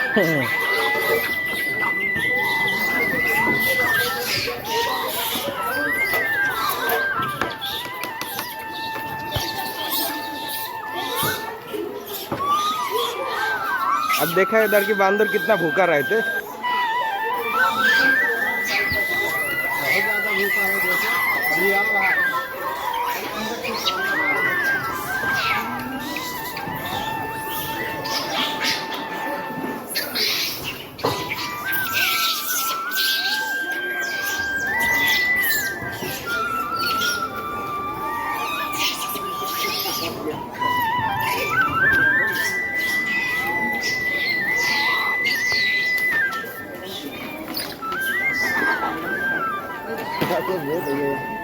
अब देखा इधर की बांदर कितना भूखा रहते। तो बहुत हो गया।